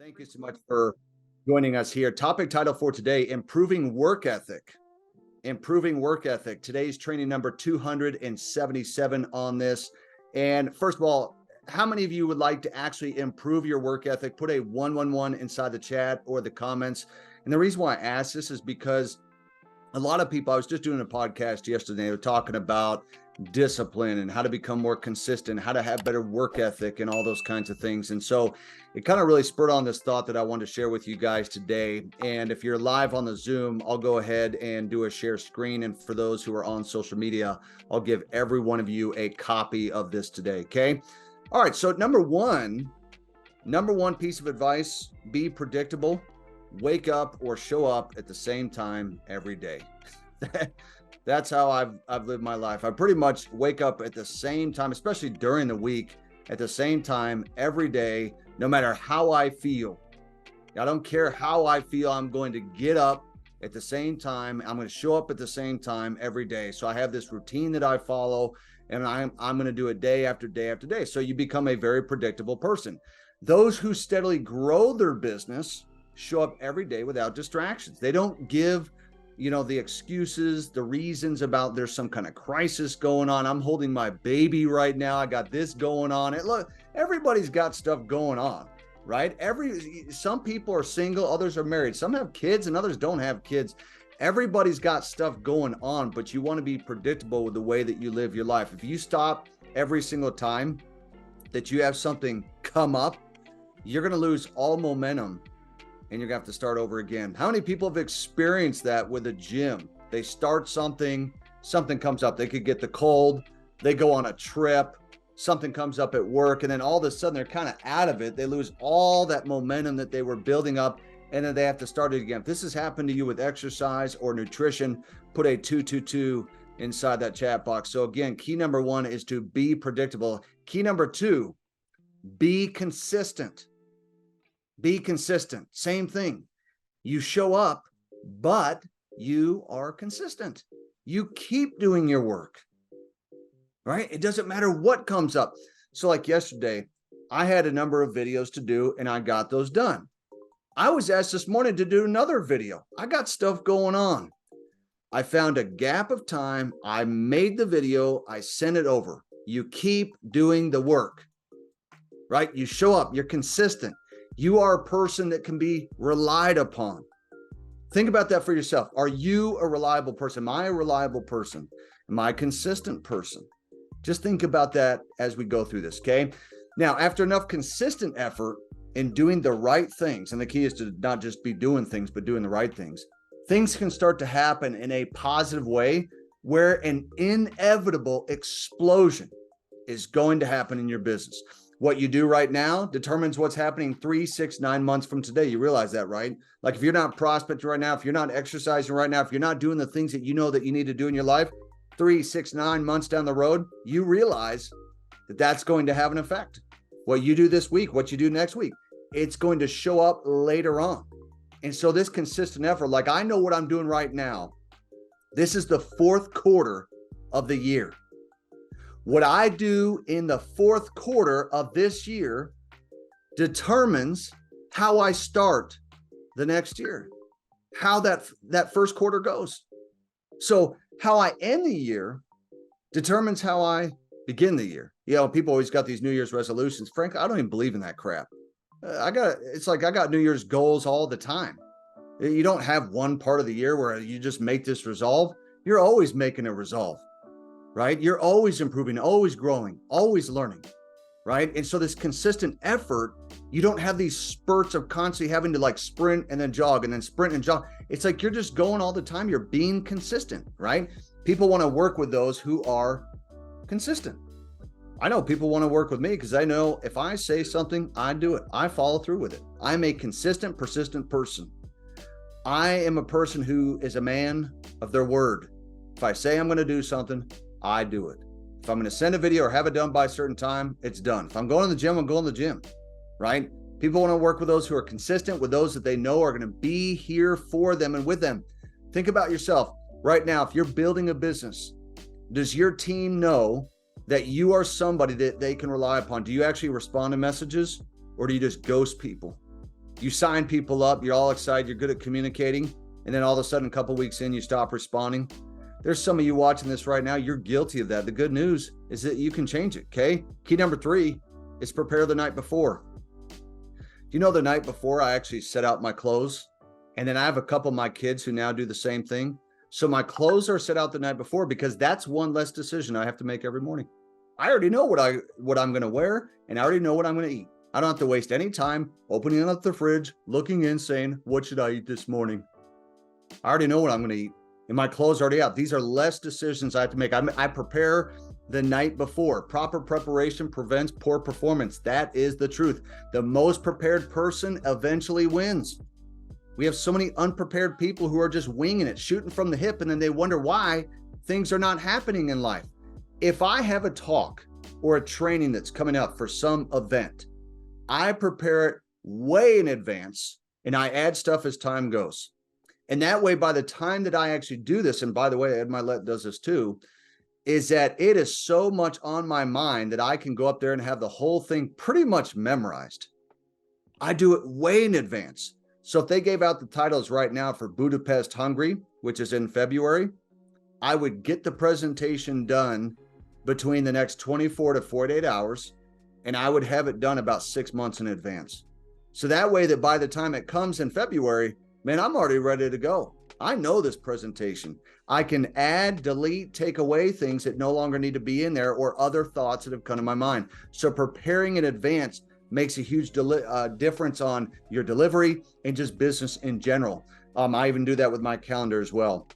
Thank you so much for joining us here. Topic title for today, improving work ethic. Improving work ethic. Today's training number 277 on this. And first of all, how many of you would like to actually improve your work ethic? Put a 111 inside the chat or the comments. And the reason why I ask this is because a lot of people, I was just doing a podcast yesterday, they were talking about discipline and how to become more consistent, how to have better work ethic and all those kinds of things. And so it kind of really spurred on this thought that I wanted to share with you guys today. And if you're live on the Zoom, I'll go ahead and do a share screen. And for those who are on social media, I'll give every one of you a copy of this today. Okay. All right. So number one piece of advice, be predictable. Wake up or show up at the same time every day. That's how I've lived my life. I pretty much wake up at the same time, especially during the week, at the same time every day, no matter how I feel. I don't care how I feel. I'm going to get up at the same time. I'm going to show up at the same time every day. So I have this routine that I follow, and I'm going to do it day after day after day. So you become a very predictable person. Those who steadily grow their business show up every day without distractions. They don't give the excuses, the reasons about there's some kind of crisis going on. I'm holding my baby right now. I got this going on. And look, everybody's got stuff going on, right? Some people are single, others are married. Some have kids and others don't have kids. Everybody's got stuff going on, but you want to be predictable with the way that you live your life. If you stop every single time that you have something come up, you're going to lose all momentum. And you're going to have to start over again. How many people have experienced that with a gym? They start something comes up. They could get the cold. They go on a trip. Something comes up at work. And then all of a sudden, they're kind of out of it. They lose all that momentum that they were building up. And then they have to start it again. If this has happened to you with exercise or nutrition, put a 222 inside that chat box. So again, key number one is to be predictable. Key number two, be consistent. Be consistent. Same thing. You show up, but you are consistent. You keep doing your work, right? It doesn't matter what comes up. So like yesterday, I had a number of videos to do and I got those done. I was asked this morning to do another video. I got stuff going on. I found a gap of time. I made the video. I sent it over. You keep doing the work, right? You show up. You're consistent. You are a person that can be relied upon. Think about that for yourself. Are you a reliable person? Am I a reliable person? Am I a consistent person? Just think about that as we go through this, okay? Now, after enough consistent effort in doing the right things, and the key is to not just be doing things, but doing the right things can start to happen in a positive way where an inevitable explosion is going to happen in your business. What you do right now determines what's happening 3, 6, 9 months from today. You realize that, right? Like if you're not prospecting right now, if you're not exercising right now, if you're not doing the things that you know that you need to do in your life, 3, 6, 9 months down the road, you realize that that's going to have an effect. What you do this week, what you do next week, it's going to show up later on. And so this consistent effort, like I know what I'm doing right now. This is the fourth quarter of the year. What I do in the fourth quarter of this year determines how I start the next year, how that first quarter goes. So how I end the year determines how I begin the year. People always got these New Year's resolutions. Frankly, I don't even believe in that crap. It's like I got New Year's goals all the time. You don't have one part of the year where you just make this resolve. You're always making a resolve. Right? You're always improving, always growing, always learning, right? And so this consistent effort, you don't have these spurts of constantly having to like sprint and then jog and then sprint and jog. It's like you're just going all the time. You're being consistent, right? People want to work with those who are consistent. I know people want to work with me because I know if I say something, I do it. I follow through with it. I'm a consistent, persistent person. I am a person who is a man of their word. If I say I'm going to do something, I do it. If I'm going to send a video or have it done by a certain time, it's done. If I'm going to the gym, I'm going to the gym, right? People want to work with those who are consistent, with those that they know are going to be here for them and with them. Think about yourself right now. If you're building a business, does your team know that you are somebody that they can rely upon? Do you actually respond to messages or do you just ghost people? You sign people up, you're all excited, you're good at communicating, and then all of a sudden, a couple weeks in, you stop responding. There's some of you watching this right now, you're guilty of that. The good news is that you can change it, okay? Key number 3 is prepare the night before. You know, the night before, I actually set out my clothes, and then I have a couple of my kids who now do the same thing. So my clothes are set out the night before because that's one less decision I have to make every morning. I already know what I'm going to wear, and I already know what I'm going to eat. I don't have to waste any time opening up the fridge, looking in, saying, what should I eat this morning? I already know what I'm going to eat, and my clothes are already out. These are less decisions I have to make. I prepare the night before. Proper preparation prevents poor performance. That is the truth. The most prepared person eventually wins. We have so many unprepared people who are just winging it, shooting from the hip, and then they wonder why things are not happening in life. If I have a talk or a training that's coming up for some event, I prepare it way in advance and I add stuff as time goes. And that way, by the time that I actually do this, and by the way, Ed Mylett does this too, is that it is so much on my mind that I can go up there and have the whole thing pretty much memorized. I do it way in advance. So if they gave out the titles right now for Budapest, Hungary, which is in February, I would get the presentation done between the next 24 to 48 hours, and I would have it done about 6 months in advance. So that way that by the time it comes in February, man, I'm already ready to go. I know this presentation. I can add, delete, take away things that no longer need to be in there or other thoughts that have come to my mind. So preparing in advance makes a huge difference on your delivery and just business in general. I even do that with my calendar as well.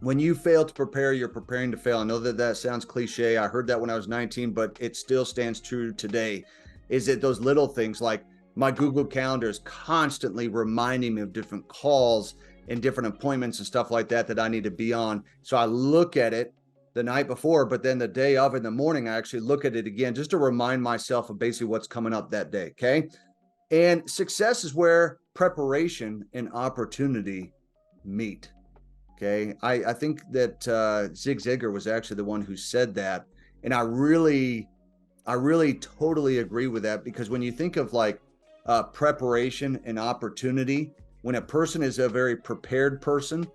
When you fail to prepare, you're preparing to fail. I know that sounds cliche. I heard that when I was 19, but it still stands true today. Is it those little things like my Google Calendar is constantly reminding me of different calls and different appointments and stuff like that I need to be on. So I look at it the night before, but then the day of in the morning, I actually look at it again just to remind myself of basically what's coming up that day. Okay. And success is where preparation and opportunity meet. Okay. I think that Zig Ziglar was actually the one who said that. And I really totally agree with that, because when you think of like preparation and opportunity, when a person is a very prepared person,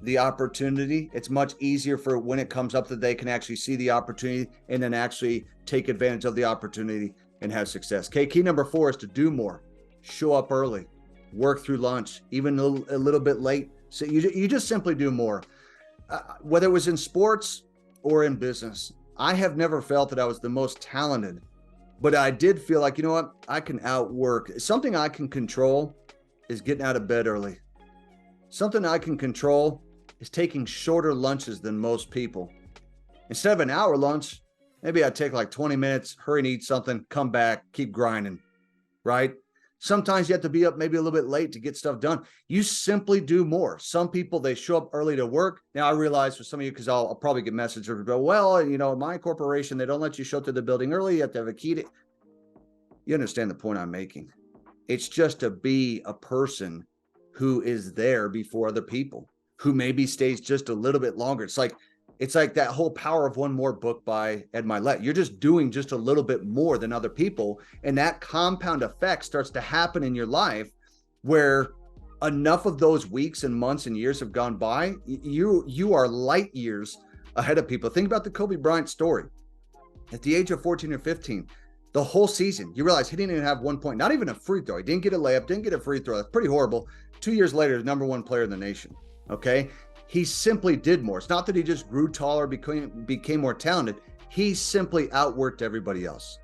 the opportunity, it's much easier for when it comes up that they can actually see the opportunity and then actually take advantage of the opportunity and have success. Okay, key number 4 is to do more. Show up early, work through lunch, even a little bit late. So you just simply do more. Whether it was in sports or in business, I have never felt that I was the most talented, but I did feel like, you know what, I can outwork. Something I can control is getting out of bed early. Something I can control is taking shorter lunches than most people. Instead of an hour lunch, maybe I take like 20 minutes, hurry and eat something, come back, keep grinding, right? Sometimes you have to be up maybe a little bit late to get stuff done. You simply do more. Some people, they show up early to work. Now I realize for some of you, because I'll probably get messages or go, well, you know, in my corporation, they don't let you show up to the building early. You have to have a key to. You understand the point I'm making. It's just to be a person who is there before other people, who maybe stays just a little bit longer. It's like that whole Power of One More book by Ed Mylett. You're just doing just a little bit more than other people. And that compound effect starts to happen in your life where enough of those weeks and months and years have gone by. You are light years ahead of people. Think about the Kobe Bryant story. At the age of 14 or 15, the whole season, you realize he didn't even have 1 point, not even a free throw. He didn't get a layup, didn't get a free throw. That's pretty horrible. 2 years later, he's #1 player in the nation. Okay. He simply did more. It's not that he just grew taller, became more talented. He simply outworked everybody else.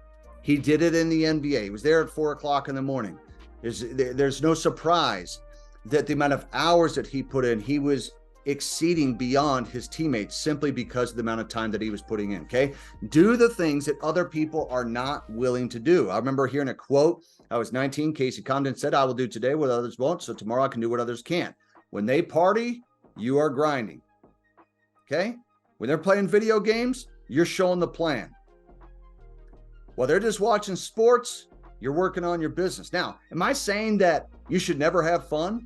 He did it in the NBA. He was there at 4 o'clock in the morning. There's no surprise that the amount of hours that he put in, he was exceeding beyond his teammates simply because of the amount of time that he was putting in. Okay. Do the things that other people are not willing to do. I remember hearing a quote. I was 19. Casey Condon said, I will do today what others won't, so tomorrow I can do what others can't. When they party, you are grinding. Okay. When they're playing video games, you're showing the plan. While they're just watching sports, you're working on your business. Now, am I saying that you should never have fun?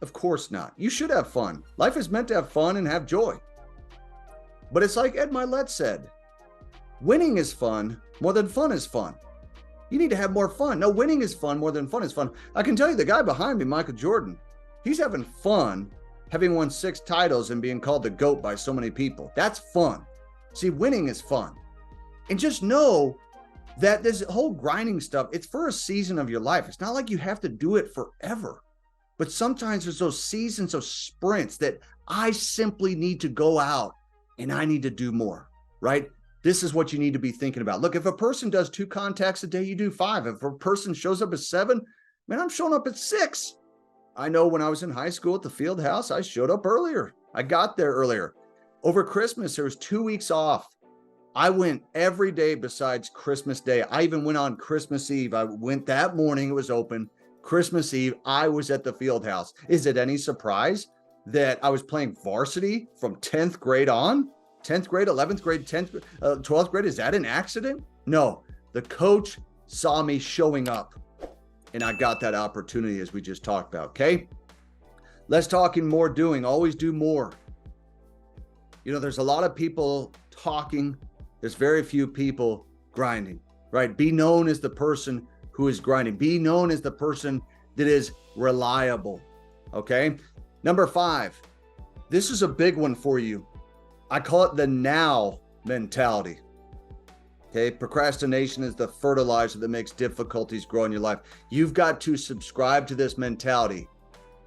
Of course not. You should have fun. Life is meant to have fun and have joy. But it's like Ed Mylett said, winning is fun more than fun is fun. You need to have more fun. No, winning is fun more than fun is fun. I can tell you the guy behind me, Michael Jordan, he's having fun having won 6 titles and being called the GOAT by so many people. That's fun. See, winning is fun. And just know that this whole grinding stuff, it's for a season of your life. It's not like you have to do it forever. But sometimes there's those seasons of sprints that I simply need to go out and I need to do more, right? This is what you need to be thinking about. Look, if a person does 2 contacts a day, you do 5. If a person shows up at 7, man, I'm showing up at 6. I know when I was in high school at the field house, I showed up earlier. I got there earlier. Over Christmas, there was 2 weeks off. I went every day besides Christmas Day. I even went on Christmas Eve. I went that morning, it was open. Christmas Eve, I was at the field house. Is it any surprise that I was playing varsity from 10th grade on? 10th grade, 11th grade, 12th grade, is that an accident? No, the coach saw me showing up and I got that opportunity as we just talked about, okay? Less talking, more doing, always do more. You know, there's a lot of people talking, there's very few people grinding, right? Be known as the person who is grinding. Be known as the person that is reliable, okay? Number 5, this is a big one for you. I call it the now mentality. Okay, procrastination is the fertilizer that makes difficulties grow in your life. You've got to subscribe to this mentality.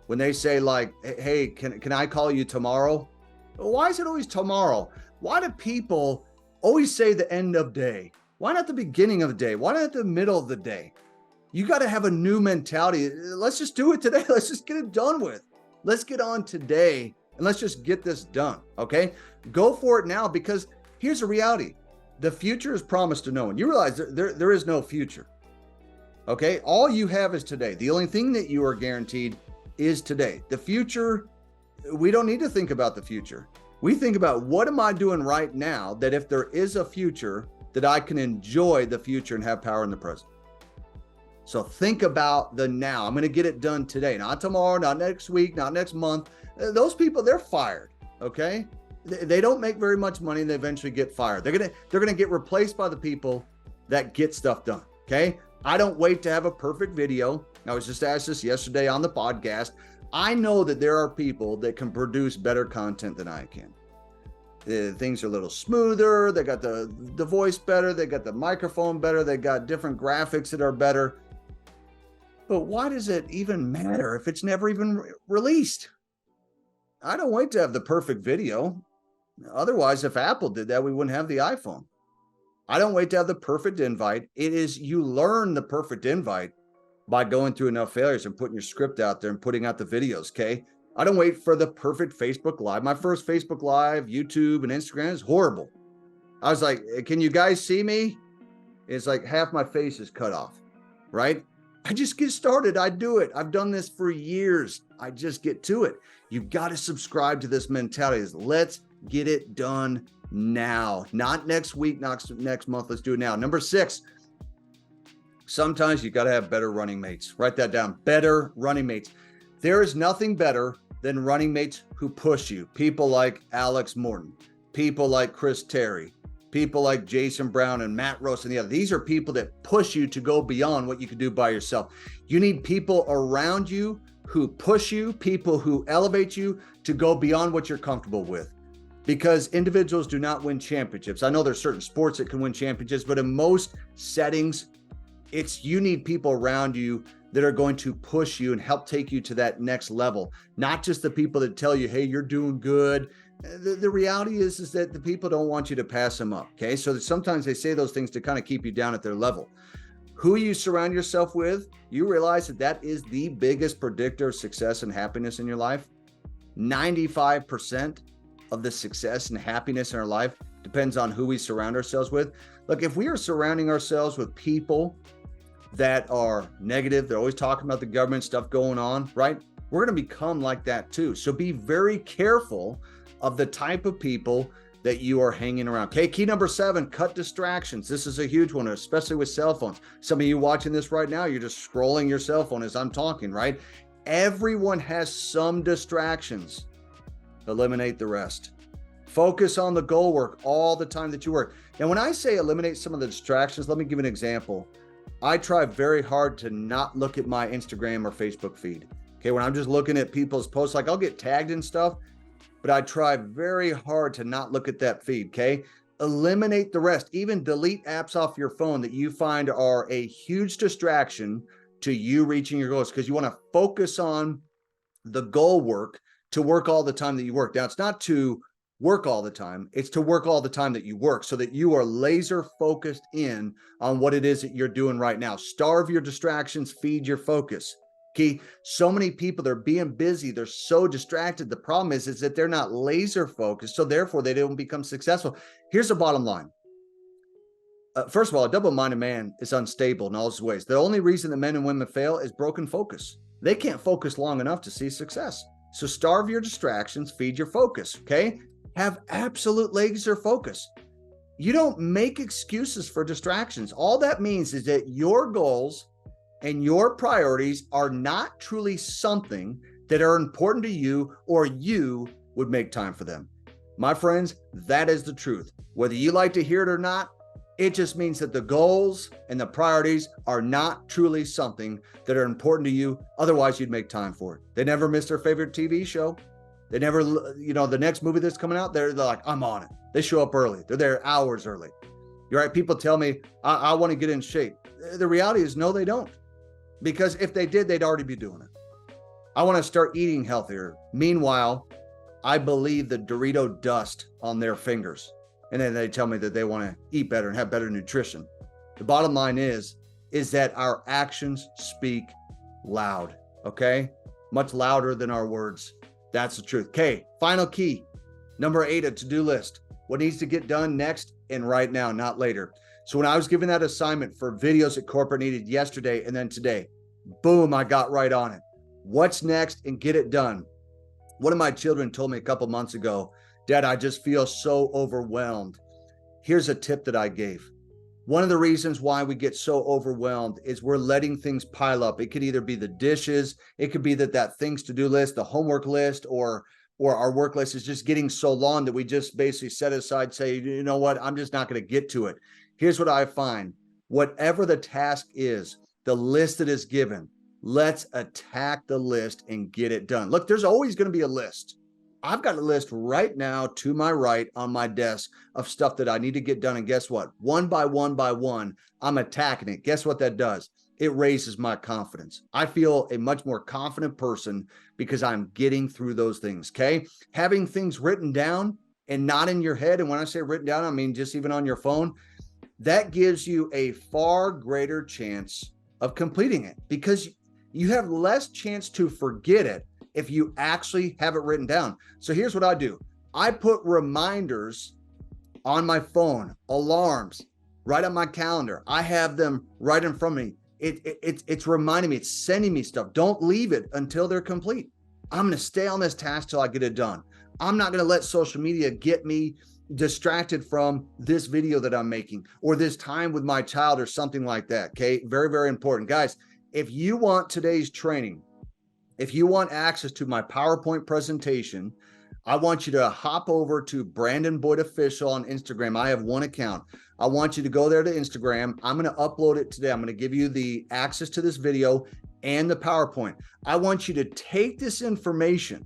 When they say like, hey, can I call you tomorrow? Why is it always tomorrow? Why do people always say the end of day? Why not the beginning of the day? Why not the middle of the day? You got to have a new mentality. Let's just do it today. Let's just get it done with. Let's get on today and let's just get this done, okay? Go for it now, because here's the reality. The future is promised to no one. You realize there is no future, okay? All you have is today. The only thing that you are guaranteed is today. The future, we don't need to think about the future. We think about, what am I doing right now that if there is a future, that I can enjoy the future and have power in the present. So think about the now. I'm going to get it done today, not tomorrow, not next week, not next month. Those people, they're fired, okay? They don't make very much money and they eventually get fired. They're going to get replaced by the people that get stuff done, okay? I don't wait to have a perfect video. I was just asked this yesterday on the podcast. I know that there are people that can produce better content than I can. Things are a little smoother. They got the voice better. They got the microphone better. They got different graphics that are better. But why does it even matter if it's never even released? I don't wait to have the perfect video. Otherwise, if Apple did that, we wouldn't have the iPhone. I don't wait to have the perfect invite. It is, you learn the perfect invite by going through enough failures and putting your script out there and putting out the videos, okay? I don't wait for the perfect Facebook Live. My first Facebook Live, YouTube, and Instagram is horrible. I was like, can you guys see me? It's like half my face is cut off, right? I just get started. I do it. I've done this for years. I just get to it. You've got to subscribe to this mentality. Let's get it done now, not next week, next month. Let's do it now. Number 6, sometimes you got to have better running mates. Write that down. Better running mates. There is nothing better than running mates who push you. People like Alex Morton, people like Chris Terry, people like Jason Brown and Matt Rose and the other. These are people that push you to go beyond what you can do by yourself. You need people around you who push you, people who elevate you to go beyond what you're comfortable with. Because individuals do not win championships. I know there's certain sports that can win championships, but in most settings, you need people around you that are going to push you and help take you to that next level. Not just the people that tell you, hey, you're doing good. The reality is that the people don't want you to pass them up, okay? So sometimes they say those things to kind of keep you down at their level. Who you surround yourself with, you realize that is the biggest predictor of success and happiness in your life. 95% of the success and happiness in our life depends on who we surround ourselves with. Look, if we are surrounding ourselves with people that are negative, they're always talking about the government stuff going on, right? We're going to become like that too. So be very careful of the type of people that you are hanging around. Okay, key number 7, cut distractions. This is a huge one, especially with cell phones. Some of you watching this right now, you're just scrolling your cell phone as I'm talking, right? Everyone has some distractions. Eliminate the rest. Focus on the goal work all the time that you work. Now, when I say eliminate some of the distractions, let me give an example. I try very hard to not look at my Instagram or Facebook feed. Okay, when I'm just looking at people's posts, like I'll get tagged and stuff, but I try very hard to not look at that feed. Okay, eliminate the rest. Even delete apps off your phone that you find are a huge distraction to you reaching your goals, because you want to focus on the goal work, to work all the time that you work. Now, it's not to work all the time, it's to work all the time that you work, so that you are laser focused in on what it is that you're doing right now. Starve your distractions, feed your focus. Okay, so many people, they're being busy, they're so distracted. The problem is that they're not laser focused, so therefore they don't become successful. Here's the bottom line. First of all, a double-minded man is unstable in all his ways. The only reason that men and women fail is broken focus. They can't focus long enough to see success. So starve your distractions, feed your focus, okay? Have absolute laser focus. You don't make excuses for distractions. All that means is that your goals and your priorities are not truly something that are important to you, or you would make time for them. My friends, that is the truth. Whether you like to hear it or not, it just means that the goals and the priorities are not truly something that are important to you. Otherwise, you'd make time for it. They never miss their favorite TV show. They never, the next movie that's coming out, they're like, I'm on it. They show up early. They're there hours early. You're right. People tell me, I want to get in shape. The reality is, no, they don't. Because if they did, they'd already be doing it. I want to start eating healthier. Meanwhile, I believe the Dorito dust on their fingers. And then they tell me that they want to eat better and have better nutrition. The bottom line is that our actions speak loud, okay? Much louder than our words. That's the truth. Okay, final key. Number 8, a to-do list. What needs to get done next and right now, not later. So when I was given that assignment for videos that corporate needed yesterday and then today, boom, I got right on it. What's next and get it done. One of my children told me a couple months ago, Dad, I just feel so overwhelmed. Here's a tip that I gave. One of the reasons why we get so overwhelmed is we're letting things pile up. It could either be the dishes, it could be that things to do list, the homework list, or our work list is just getting so long that we just basically set aside, say, you know what, I'm just not going to get to it. Here's what I find. Whatever the task is, the list that is given, let's attack the list and get it done. Look, there's always going to be a list. I've got a list right now to my right on my desk of stuff that I need to get done. And guess what? One by one, I'm attacking it. Guess what that does? It raises my confidence. I feel a much more confident person because I'm getting through those things, okay? Having things written down and not in your head, and when I say written down, I mean just even on your phone, that gives you a far greater chance of completing it because you have less chance to forget it if you actually have it written down. So here's what I do. I put reminders on my phone, alarms, right on my calendar. I have them right in front of me. It's reminding me, it's sending me stuff. Don't leave it until they're complete. I'm going to stay on this task till I get it done. I'm not going to let social media get me distracted from this video that I'm making or this time with my child or something like that. Okay. Very, very important. Guys, if you want today's training, if you want access to my PowerPoint presentation, I want you to hop over to Brandon Boyd Official on Instagram. I have one account. I want you to go there to Instagram. I'm going to upload it today. I'm going to give you the access to this video and the PowerPoint. I want you to take this information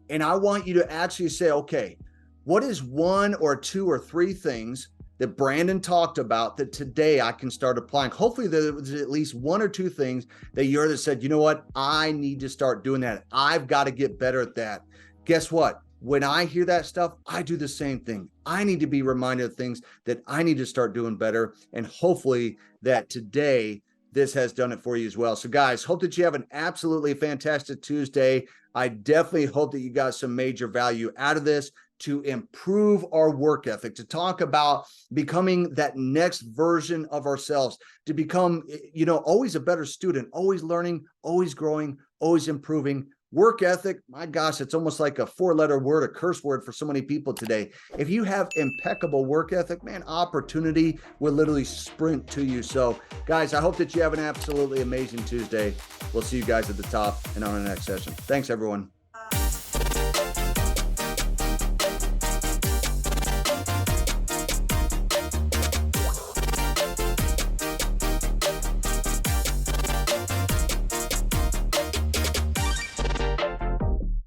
and I want you to actually say, okay, what is 1 or 2 or 3 things that Brandon talked about that today I can start applying? Hopefully there was at least 1 or 2 things that you heard that said, you know what, I need to start doing that. I've got to get better at that. Guess what? When I hear that stuff, I do the same thing. I need to be reminded of things that I need to start doing better. And hopefully that today, this has done it for you as well. So guys, hope that you have an absolutely fantastic Tuesday. I definitely hope that you got some major value out of this to improve our work ethic, to talk about becoming that next version of ourselves, to become, always a better student, always learning, always growing, always improving. Work ethic, my gosh, it's almost like a 4-letter word, a curse word for so many people today. If you have impeccable work ethic, man, opportunity will literally sprint to you. So guys, I hope that you have an absolutely amazing Tuesday. We'll see you guys at the top and on the next session. Thanks, everyone.